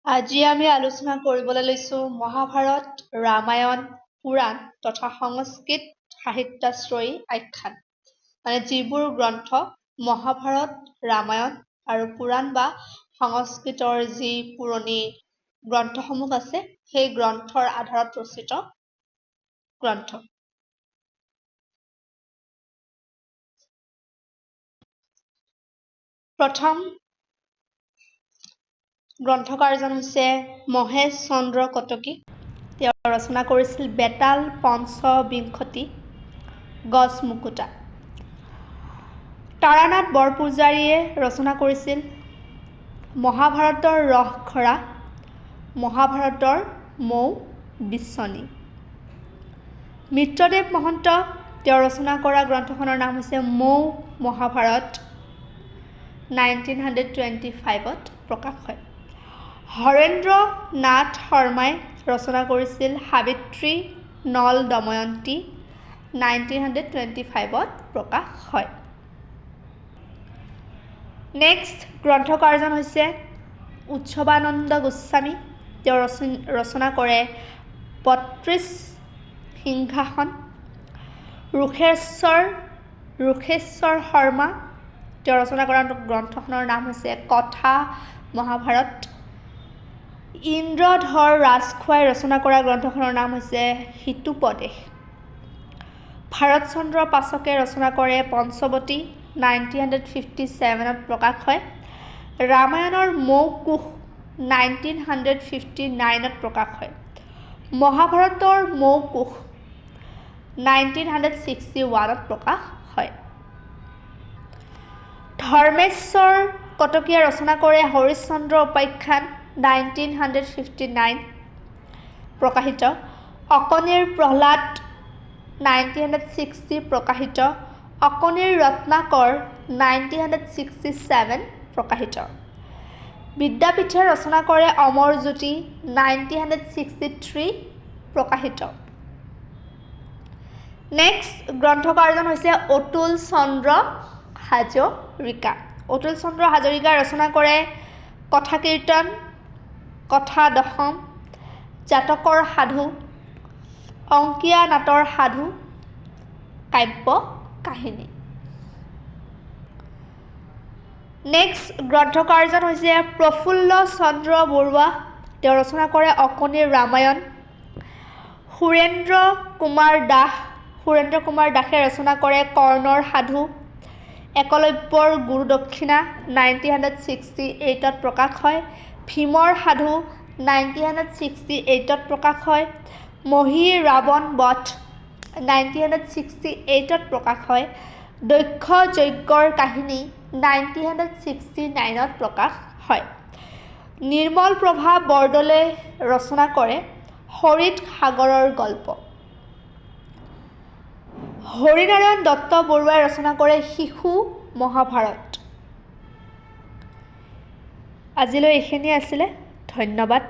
আজি আমি আলোচনা কৰিবলৈ লৈছো মহাভাৰত, ৰামায়ণ, পুৰাণ তথা সংস্কৃত সাহিত্যাশ্ৰয়ী আখ্যান। মানে যিবোৰ গ্ৰন্থ মহাভাৰত, ৰামায়ণ আৰু পুৰাণ বা সংস্কৃতৰ যি পুৰণি গ্ৰন্থসমূহ আছে সেই গ্ৰন্থৰ আধাৰত ৰচিত গ্ৰন্থ। প্ৰথম গ্ৰন্থকাৰজন হৈছে মহেশ চন্দ্ৰ কটকী। তেওঁ ৰচনা কৰিছিল বেতাল পঞ্চবিংশতি গজ মুকুতা। তাৰানাথ বৰপূজাৰীয়ে ৰচনা কৰিছিল মহাভাৰতৰ ৰসখৰা, মহাভাৰতৰ মৌ বিচনী। মিত্ৰদেৱ মহন্ত তেওঁ ৰচনা কৰা গ্ৰন্থখনৰ নাম হৈছে মৌ মহাভাৰত, 1925ত প্ৰকাশ হয়। হৰেন্দ্ৰ নাথ শৰ্মাই ৰচনা কৰিছিল সাবিত্ৰী নল দময়ন্তী, 1925ত প্ৰকাশ হয়। নেক্সট গ্ৰন্থকাৰজন হৈছে উৎসৱানন্দ গোস্বামী। তেওঁ ৰচনা কৰে ৩২ সিংহাসন। ৰোষেশ্বৰ শৰ্মা তেওঁ ৰচনা কৰা গ্ৰন্থখনৰ নাম হৈছে কথা মহাভাৰত। ইন্দ্ৰধৰ ৰাজখোৱাই ৰচনা কৰা গ্ৰন্থখনৰ নাম হৈছে হিতোপদেশ। ভাৰতচন্দ্ৰ পাচকে ৰচনা কৰে পঞ্চৱতী, 1957ত প্ৰকাশ হয়। ৰামায়ণৰ মৌকোশ 1959ত প্ৰকাশ হয়। মহাভাৰতৰ মৌকোশ 1961ত প্ৰকাশ হয়। ধৰ্মেশ্বৰ কটকীয়ে ৰচনা কৰে হৰিশ্চন্দ্ৰ উপাখ্যান, 1959 প্ৰকাশিত। অকনিৰ প্ৰহ্লাদ, 1960 প্ৰকাশিত। অকনিৰ ৰত্নাকৰ, 1967 প্ৰকাশিত। বিদ্যাপীঠে ৰচনা কৰে অমৰ জ্যোতি, 1963 প্ৰকাশিত। নেক্সট গ্ৰন্থকাৰজন হৈছে অতুল চন্দ্ৰ হাজৰিকা। অতুল চন্দ্ৰ হাজৰিকাই ৰচনা কৰে কথা কীৰ্তন, কথা দশম, জাতকৰ সাধু, অংকীয়া নাটৰ সাধু, কাব্য কাহিনী। নেক্সট গ্ৰন্থকাৰজন হৈছে প্ৰফুল্ল চন্দ্ৰ বৰুৱা। তেওঁ ৰচনা কৰে অকনিৰ ৰামায়ণ। সুৰেন্দ্ৰ কুমাৰ দাসে ৰচনা কৰে কৰ্ণৰ সাধু। একলব্যৰ গুৰুদক্ষিণা, 1968ত প্ৰকাশ হয়। ভীমৰ সাধু, 1968ত প্ৰকাশ হয়। মহী ৰাৱণ বধ, 1968ত প্ৰকাশ হয়। দক্ষ যজ্ঞৰ কাহিনী, 1969ত প্ৰকাশ হয়। নিৰ্মল প্ৰভা বৰদলৈ ৰচনা কৰে হৰিত সাগৰৰ গল্প। হৰিনাৰায়ণ দত্ত বৰুৱাই ৰচনা কৰে শিশু মহাভাৰত। আজিলৈ এইখিনিয়ে আছিলে। ধন্যবাদ।